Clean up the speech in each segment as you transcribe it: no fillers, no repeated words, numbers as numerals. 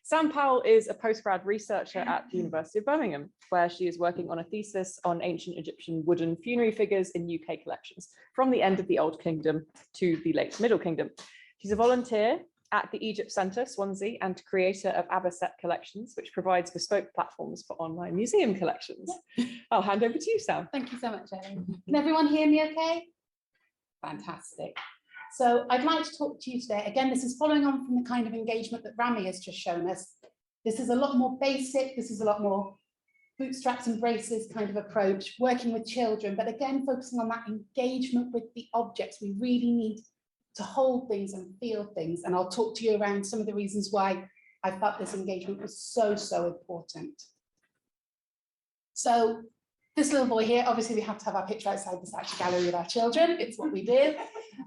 Sam Powell is a postgrad researcher at the University of Birmingham, where she is working on a thesis on ancient Egyptian wooden funerary figures in UK collections, from the end of the Old Kingdom to the late Middle Kingdom. She's a volunteer at the Egypt Centre, Swansea, and creator of Abaset Collections, which provides bespoke platforms for online museum collections. I'll hand over to you, Sam. Thank you so much, Ellie. Can everyone hear me okay? Fantastic. So I'd like to talk to you today. Again, this is following on from the kind of engagement that Rami has just shown us. This is a lot more basic. This is a lot more bootstraps and braces kind of approach, working with children, but again, focusing on that engagement with the objects. We really need to hold things and feel things. And I'll talk to you around some of the reasons why I felt this engagement was so important. So this little boy here, obviously we have to have our picture outside the Saatchi Gallery with our children. It's what we do.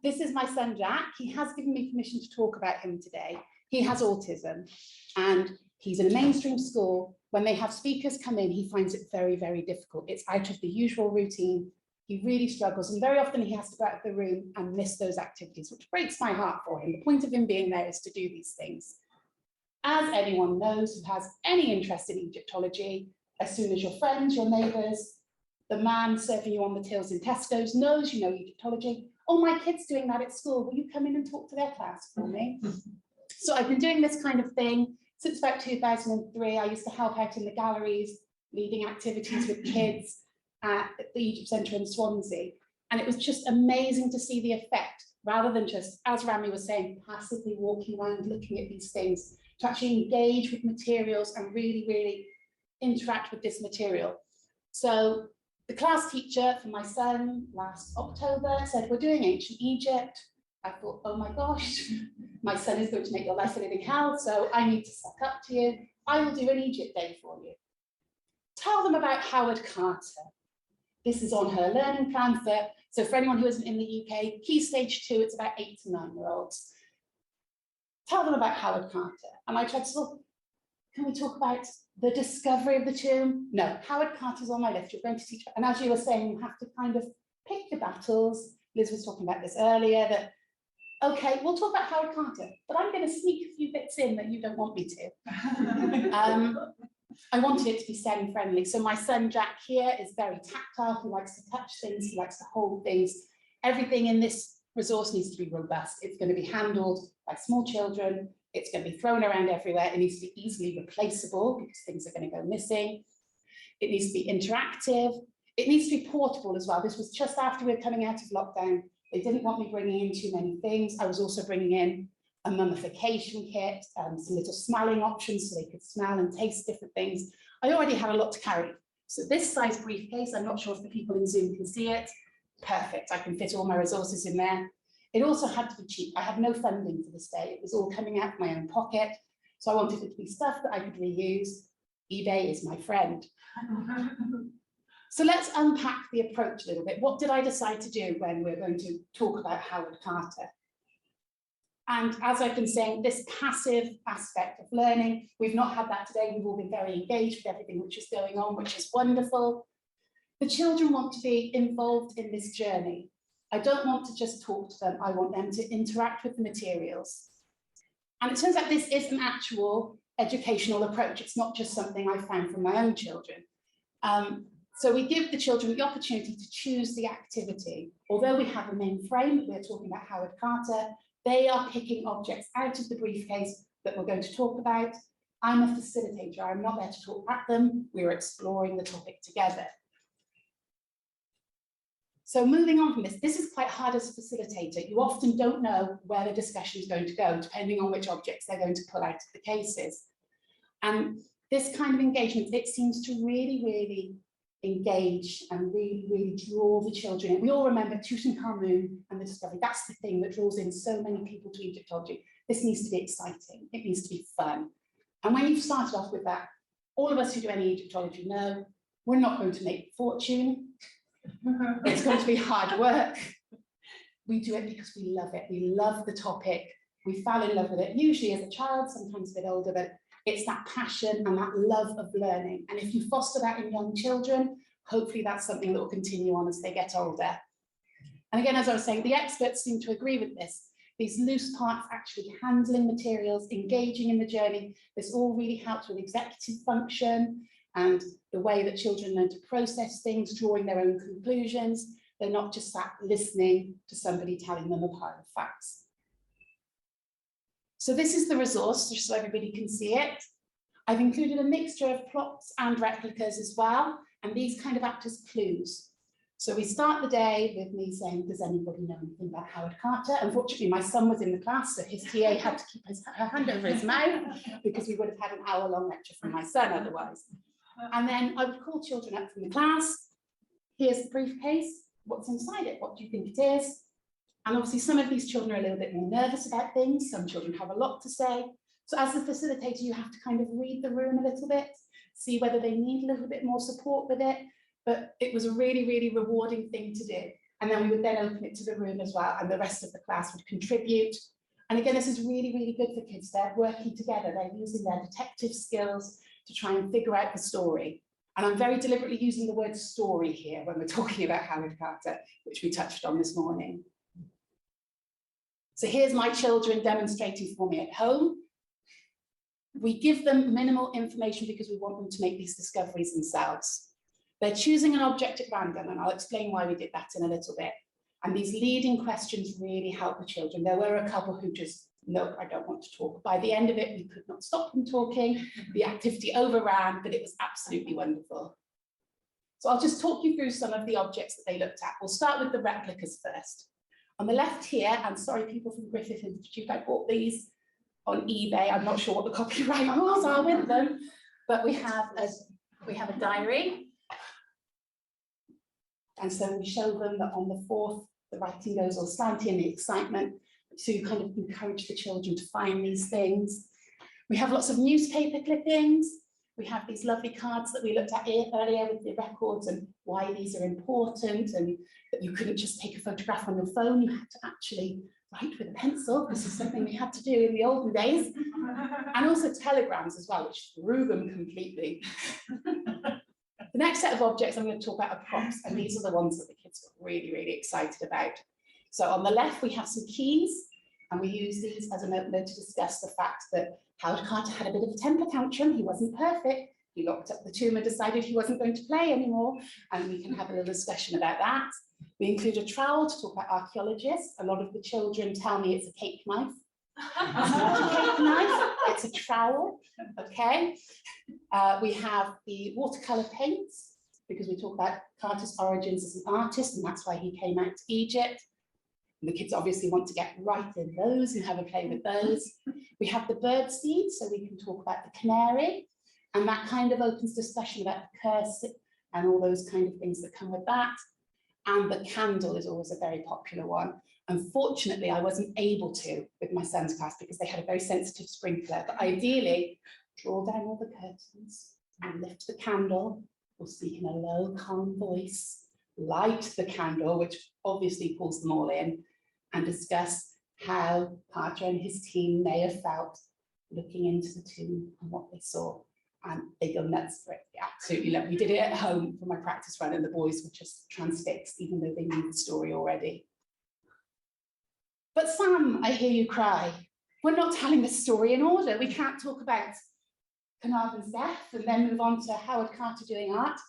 This is my son, Jack. He has given me permission to talk about him today. He has autism and he's in a mainstream school. When they have speakers come in, he finds it very, very difficult. It's out of the usual routine. He really struggles, and very often he has to go out of the room and miss those activities, which breaks my heart for him. The point of him being there is to do these things. As anyone knows who has any interest in Egyptology, as soon as your friends, your neighbours, the man serving you on the tills in Tesco's knows you know Egyptology. Oh, my kid's doing that at school. Will you come in and talk to their class for me? So I've been doing this kind of thing since about 2003. I used to help out in the galleries, leading activities with kids at the Egypt Centre in Swansea. And it was just amazing to see the effect, rather than just, as Rami was saying, passively walking around looking at these things, to actually engage with materials and really, really interact with this material. So the class teacher for my son last October said, we're doing ancient Egypt. I thought, oh my gosh, my son is going to make your life a living hell, so I need to suck up to you. I will do an Egypt day for you. Tell them about Howard Carter. This is on her learning plan so for anyone who isn't in the UK, Key Stage 2, it's about 8 to 9-year-olds. Tell them about Howard Carter. And I tried to say, well, can we talk about the discovery of the tomb? No, Howard Carter's on my list. You're going to teach, and as you were saying, you have to kind of pick your battles. Liz was talking about this earlier, that, okay, we'll talk about Howard Carter, but I'm going to sneak a few bits in that you don't want me to. I wanted it to be STEM friendly. So my son, Jack, here is very tactile. He likes to touch things. He likes to hold things. Everything in this resource needs to be robust. It's going to be handled by small children. It's going to be thrown around everywhere. It needs to be easily replaceable because things are going to go missing. It needs to be interactive. It needs to be portable as well. This was just after we were coming out of lockdown. They didn't want me bringing in too many things. I was also bringing in a mummification kit, some little smelling options so they could smell and taste different things. I already had a lot to carry. So this size briefcase, I'm not sure if the people in Zoom can see it. Perfect, I can fit all my resources in there. It also had to be cheap. I had no funding for this day. It was all coming out of my own pocket. So I wanted it to be stuff that I could reuse. eBay is my friend. So let's unpack the approach a little bit. What did I decide to do when we're going to talk about Howard Carter? And as I've been saying, this passive aspect of learning, we've not had that today. We've all been very engaged with everything which is going on, which is wonderful. The children want to be involved in this journey. I don't want to just talk to them. I want them to interact with the materials. And it turns out this is an actual educational approach. It's not just something I found from my own children. So we give the children the opportunity to choose the activity. Although we have a main frame, we're talking about Howard Carter, they are picking objects out of the briefcase that we're going to talk about. I'm a facilitator. I'm not there to talk at them. We're exploring the topic together. So moving on from this, this is quite hard as a facilitator. You often don't know where the discussion is going to go, depending on which objects they're going to pull out of the cases. And this kind of engagement, it seems to really, really engage and really, really draw the children in. We all remember Tutankhamun and the discovery. That's the thing that draws in so many people to Egyptology. This needs to be exciting. It needs to be fun. And when you've started off with that, all of us who do any Egyptology know we're not going to make a fortune. It's going to be hard work. We do it because we love it. We love the topic. We fell in love with it, usually as a child, sometimes a bit older, but it's that passion and that love of learning. And if you foster that in young children, hopefully that's something that will continue on as they get older. And again, as I was saying, the experts seem to agree with this. These loose parts actually handling materials, engaging in the journey. This all really helps with executive function and the way that children learn to process things, drawing their own conclusions. They're not just sat listening to somebody telling them a pile of facts. So this is the resource, just so everybody can see it. I've included a mixture of plots and replicas as well, and these kind of act as clues. So we start the day with me saying, does anybody know anything about Howard Carter? Unfortunately, my son was in the class, so his TA had to keep her hand over his mouth because we would have had an hour-long lecture from my son otherwise. And then I would call children up from the class. Here's the briefcase. What's inside it? What do you think it is? And obviously some of these children are a little bit more nervous about things. Some children have a lot to say. So as the facilitator, you have to kind of read the room a little bit, see whether they need a little bit more support with it. But it was a really, really rewarding thing to do. And then we would then open it to the room as well, and the rest of the class would contribute. And again, this is really, really good for kids. They're working together. They're using their detective skills to try and figure out the story. And I'm very deliberately using the word story here when we're talking about Howard Carter, which we touched on this morning. So here's my children demonstrating for me at home. We give them minimal information because we want them to make these discoveries themselves. They're choosing an object at random, and I'll explain why we did that in a little bit. And these leading questions really help the children. There were a couple who just, no, I don't want to talk. By the end of it, we could not stop them talking. The activity overran, but it was absolutely wonderful. So I'll just talk you through some of the objects that they looked at. We'll start with the replicas first. On the left here, and sorry, people from Griffith Institute, I bought these on eBay. I'm not sure what the copyright rules are with them, but we have a diary. And so we show them that on the 4th, the writing goes all slanty and the excitement. So you kind of encourage the children to find these things. We have lots of newspaper clippings. We have these lovely cards that we looked at earlier with the records and why these are important, and that you couldn't just take a photograph on your phone. You had to actually write with a pencil. This is something we had to do in the olden days. And also telegrams as well, which threw them completely. The next set of objects I'm going to talk about are props, and these are the ones that the kids got really, really excited about. So on the left, we have some keys, and we use these as a note to discuss the fact that Howard Carter had a bit of a temper tantrum. He wasn't perfect. He locked up the tomb and decided he wasn't going to play anymore, and we can have a little discussion about that. We include a trowel to talk about archaeologists. A lot of the children tell me it's a cake knife. It's not a cake knife, it's a trowel, okay? We have the watercolor paints, because we talk about Carter's origins as an artist, and that's why he came out to Egypt. And the kids obviously want to get right in those and have a play with those. We have the bird seed, so we can talk about the canary, and that kind of opens discussion about the curse and all those kind of things that come with that. And the candle is always a very popular one. Unfortunately, I wasn't able to with my son's class because they had a very sensitive sprinkler, but ideally, draw down all the curtains and lift the candle, or speak in a low, calm voice, light the candle, which obviously pulls them all in, and discuss how Carter and his team may have felt looking into the tomb and what they saw. And they go nuts for it. They absolutely love it. We did it at home for my practice run, and the boys were just transfixed, even though they knew the story already. But Sam, I hear you cry. We're not telling the story in order. We can't talk about Carnarvon's death and then move on to Howard Carter doing art.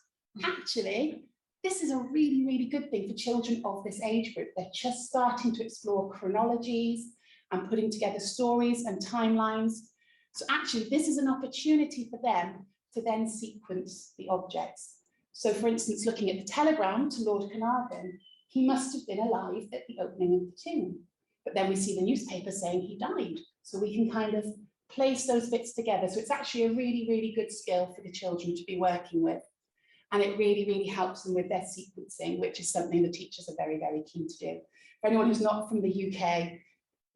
Actually, this is a really, really good thing for children of this age group. They're just starting to explore chronologies and putting together stories and timelines. So actually, this is an opportunity for them to then sequence the objects. So for instance, looking at the telegram to Lord Carnarvon, he must have been alive at the opening of the tomb. But then we see the newspaper saying he died. So we can kind of place those bits together. So it's actually a really, really good skill for the children to be working with. And it really, really helps them with their sequencing, which is something the teachers are very, very keen to do. For anyone who's not from the UK,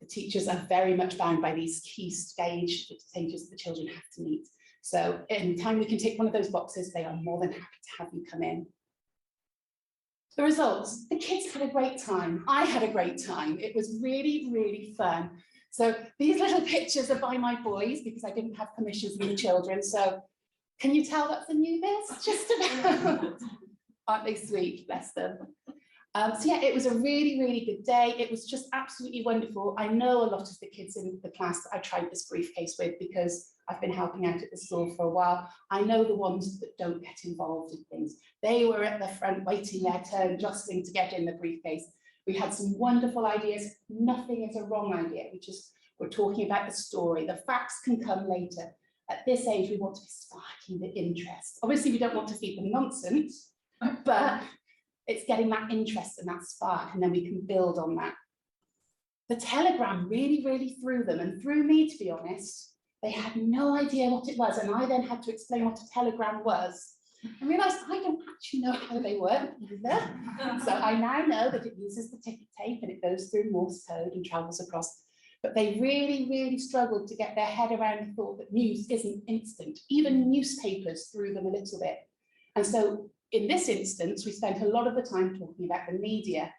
the teachers are very much bound by these key stages that the children have to meet. So anytime we can take one of those boxes, they are more than happy to have you come in. The results, the kids had a great time. I had a great time. It was really, really fun. So these little pictures are by my boys because I didn't have permission from the children. So can you tell that's a new bit? Just about. Aren't they sweet? Bless them. So yeah, it was a really, really good day. It was just absolutely wonderful. I know a lot of the kids in the class that I tried this briefcase with because I've been helping out at the school for a while. I know the ones that don't get involved in things. They were at the front waiting their turn, jostling to get in the briefcase. We had some wonderful ideas. Nothing is a wrong idea. We're talking about the story. The facts can come later. At this age, we want to be sparking the interest. Obviously, we don't want to feed them nonsense, but it's getting that interest and that spark, and then we can build on that. The telegram really, really threw them, and threw me, to be honest. They had no idea what it was, and I then had to explain what a telegram was. I realised I don't actually know how they work either. So I now know that it uses the ticket tape and it goes through Morse code and travels across. But they really, really struggled to get their head around the thought that news isn't instant. Even newspapers threw them a little bit. And so in this instance, we spent a lot of the time talking about the media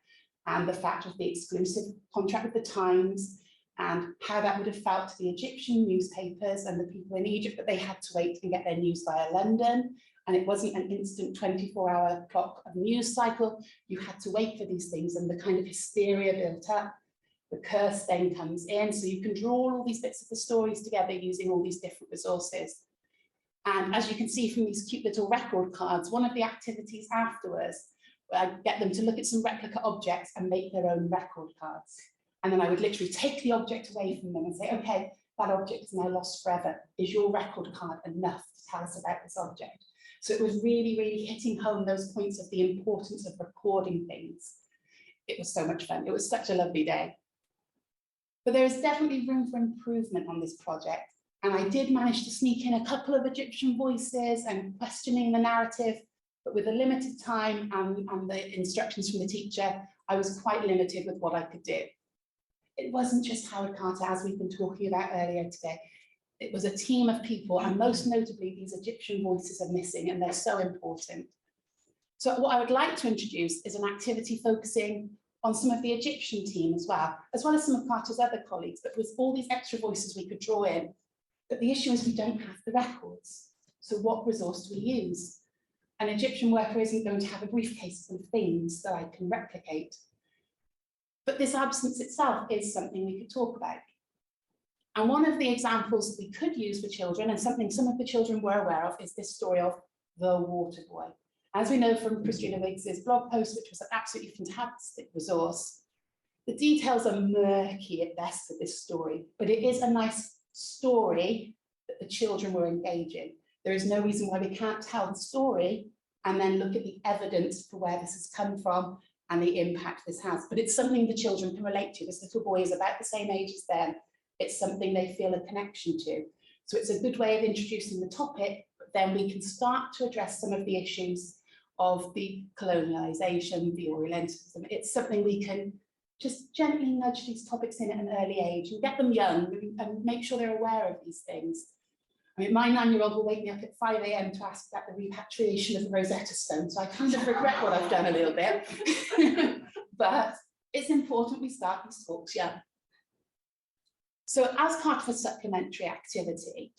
and the fact of the exclusive contract with the Times and how that would have felt to the Egyptian newspapers and the people in Egypt that they had to wait and get their news via London. And it wasn't an instant 24-hour clock of news cycle. You had to wait for these things, and the kind of hysteria built up. The curse then comes in. So you can draw all these bits of the stories together using all these different resources. And as you can see from these cute little record cards, one of the activities afterwards, I get them to look at some replica objects and make their own record cards. And then I would literally take the object away from them and say, okay, that object is now lost forever. Is your record card enough to tell us about this object? So it was really, really hitting home those points of the importance of recording things. It was so much fun. It was such a lovely day. But there is definitely room for improvement on this project. And I did manage to sneak in a couple of Egyptian voices and questioning the narrative, but with a limited time and the instructions from the teacher, I was quite limited with what I could do. It wasn't just Howard Carter, as we've been talking about earlier today. It was a team of people, and most notably, these Egyptian voices are missing, and they're so important. So what I would like to introduce is an activity focusing on some of the Egyptian team as well as some of Carter's other colleagues, but with all these extra voices we could draw in. But the issue is we don't have the records. So what resource do we use? An Egyptian worker isn't going to have a briefcase of things that I can replicate. But this absence itself is something we could talk about. And one of the examples that we could use for children, and something some of the children were aware of, is this story of the water boy. As we know from Christina Wiggs's blog post, which was an absolutely fantastic resource, the details are murky at best for this story, but it is a nice story that the children were engaging. There is no reason why we can't tell the story and then look at the evidence for where this has come from and the impact this has. But it's something the children can relate to. This little boy is about the same age as them. It's something they feel a connection to. So it's a good way of introducing the topic, but then we can start to address some of the issues of the colonialization, the Orientalism. It's something we can just gently nudge these topics in at an early age and get them young and make sure they're aware of these things. I mean, my 9-year-old will wake me up at 5 a.m. to ask about the repatriation of the Rosetta Stone, so I kind of regret what I've done a little bit. But it's important we start these talks young. So as part of a supplementary activity,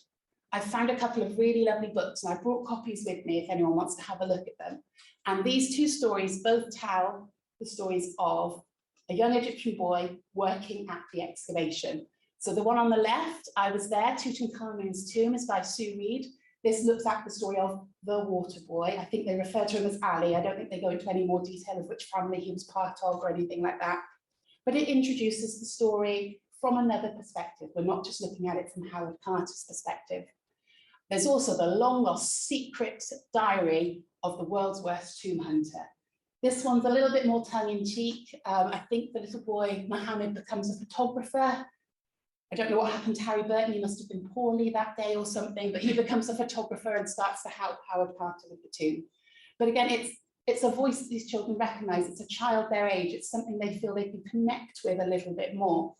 I found a couple of really lovely books, and I brought copies with me if anyone wants to have a look at them. And these two stories both tell the stories of a young Egyptian boy working at the excavation. So the one on the left, I was there, Tutankhamun's tomb, is by Sue Reed. This looks at the story of the water boy. I think they refer to him as Ali. I don't think they go into any more detail of which family he was part of or anything like that. But it introduces the story from another perspective. We're not just looking at it from Howard Carter's perspective. There's also the long lost secret diary of the world's worst tomb hunter. This one's a little bit more tongue-in-cheek. I think the little boy, Mohammed, becomes a photographer. I don't know what happened to Harry Burton. He must have been poorly that day or something, but he becomes a photographer and starts to help Howard Carter with the tomb. But again, it's a voice that these children recognize. It's a child their age. It's something they feel they can connect with a little bit more.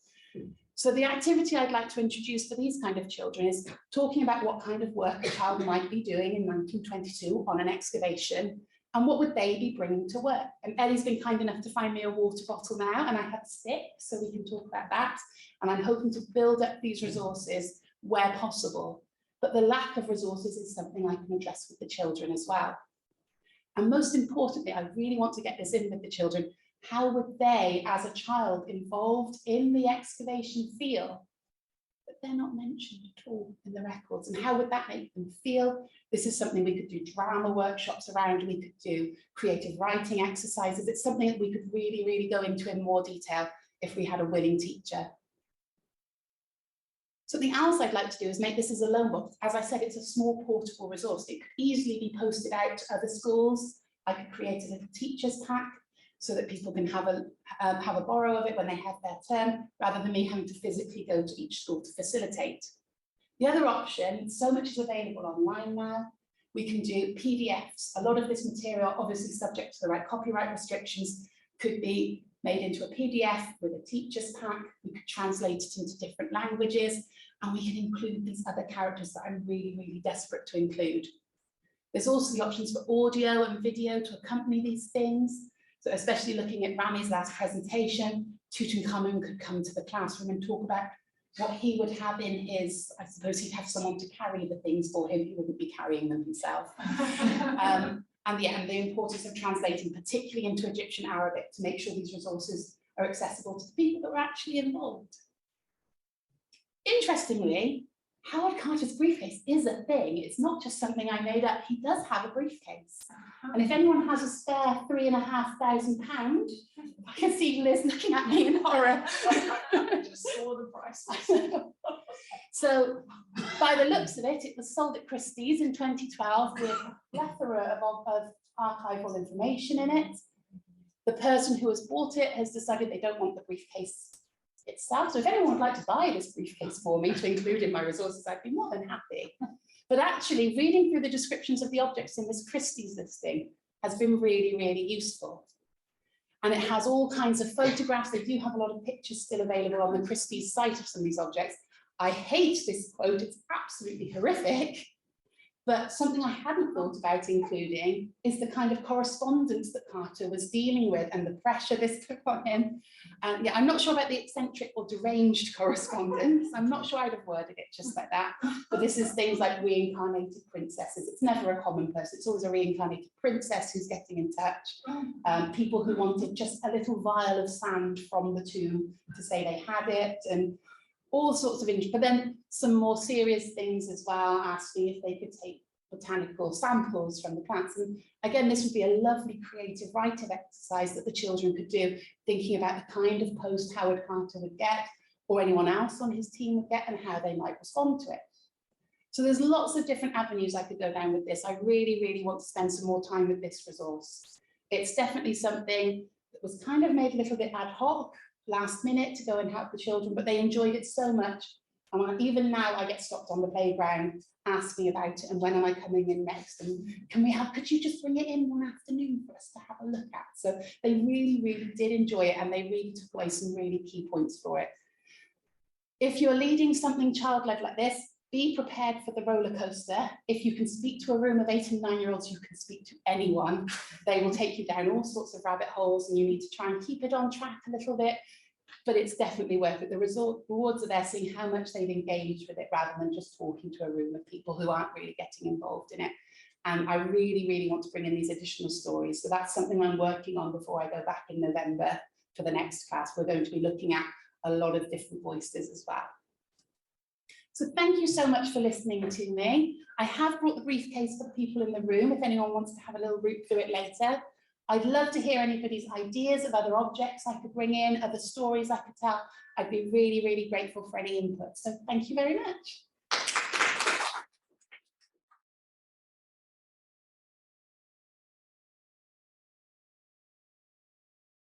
So the activity I'd like to introduce for these kind of children is talking about what kind of work a child might be doing in 1922 on an excavation, and what would they be bringing to work. And Ellie's been kind enough to find me a water bottle now, and I have a stick, so we can talk about that. And I'm hoping to build up these resources where possible. But the lack of resources is something I can address with the children as well. And most importantly, I really want to get this in with the children how would they, as a child involved in the excavation, feel? But they're not mentioned at all in the records. And how would that make them feel? This is something we could do drama workshops around. We could do creative writing exercises. It's something that we could really, really go into in more detail if we had a willing teacher. Something else I'd like to do is make this as a loan book. As I said, it's a small portable resource. It could easily be posted out to other schools. I could create a little teacher's pack so that people can have a borrow of it when they have their term, rather than me having to physically go to each school to facilitate. The other option, so much is available online now. We can do PDFs. A lot of this material, obviously subject to the right copyright restrictions, could be made into a PDF with a teacher's pack. We could translate it into different languages, and we can include these other characters that I'm really, really desperate to include. There's also the options for audio and video to accompany these things. So especially looking at Rami's last presentation, Tutankhamun could come to the classroom and talk about what he would have in his, I suppose he'd have someone to carry the things for him, he wouldn't be carrying them himself. And the importance of translating, particularly into Egyptian Arabic, to make sure these resources are accessible to the people that were actually involved. Interestingly, Howard Carter's briefcase is a thing. It's not just something I made up. He does have a briefcase. And if anyone has a spare £3,500, I can see Liz looking at me in horror. I just saw the price. So by the looks of it, it was sold at Christie's in 2012 with a plethora of archival information in it. The person who has bought it has decided they don't want the briefcase itself. So if anyone would like to buy this briefcase for me to include in my resources, I'd be more than happy. But actually reading through the descriptions of the objects in this Christie's listing has been really, really useful. And it has all kinds of photographs. They do have a lot of pictures still available on the Christie's site of some of these objects. I hate this quote, it's absolutely horrific. But something I hadn't thought about including is the kind of correspondence that Carter was dealing with and the pressure this took on him. And yeah, I'm not sure about the eccentric or deranged correspondence. I'm not sure I'd have worded it just like that. But this is things like reincarnated princesses. It's never a common person. It's always a reincarnated princess who's getting in touch. People who wanted just a little vial of sand from the tomb to say they had it, and all sorts of interesting, but then some more serious things as well, asking if they could take botanical samples from the plants. And again, this would be a lovely creative writing exercise that the children could do, thinking about the kind of post Howard Carter would get, or anyone else on his team would get, and how they might respond to it. So there's lots of different avenues I could go down with this. I really, really want to spend some more time with this resource. It's definitely something that was kind of made a little bit ad hoc, last minute, to go and help the children, but they enjoyed it so much. And even now I get stopped on the playground asking about it and when am I coming in next, and could you just bring it in one afternoon for us to have a look at? So they really, really did enjoy it, and they really took away some really key points for it. If you're leading something child-led like this, be prepared for the roller coaster. If you can speak to a room of 8 and 9-year-olds, you can speak to anyone. They will take you down all sorts of rabbit holes, and you need to try and keep it on track a little bit, but it's definitely worth it. The rewards are there, seeing how much they've engaged with it rather than just talking to a room of people who aren't really getting involved in it. And I really, really want to bring in these additional stories. So that's something I'm working on before I go back in November for the next class. We're going to be looking at a lot of different voices as well. So thank you so much for listening to me. I have brought the briefcase for the people in the room if anyone wants to have a little root through it later. I'd love to hear anybody's ideas of other objects I could bring in, other stories I could tell. I'd be really, really grateful for any input. So thank you very much.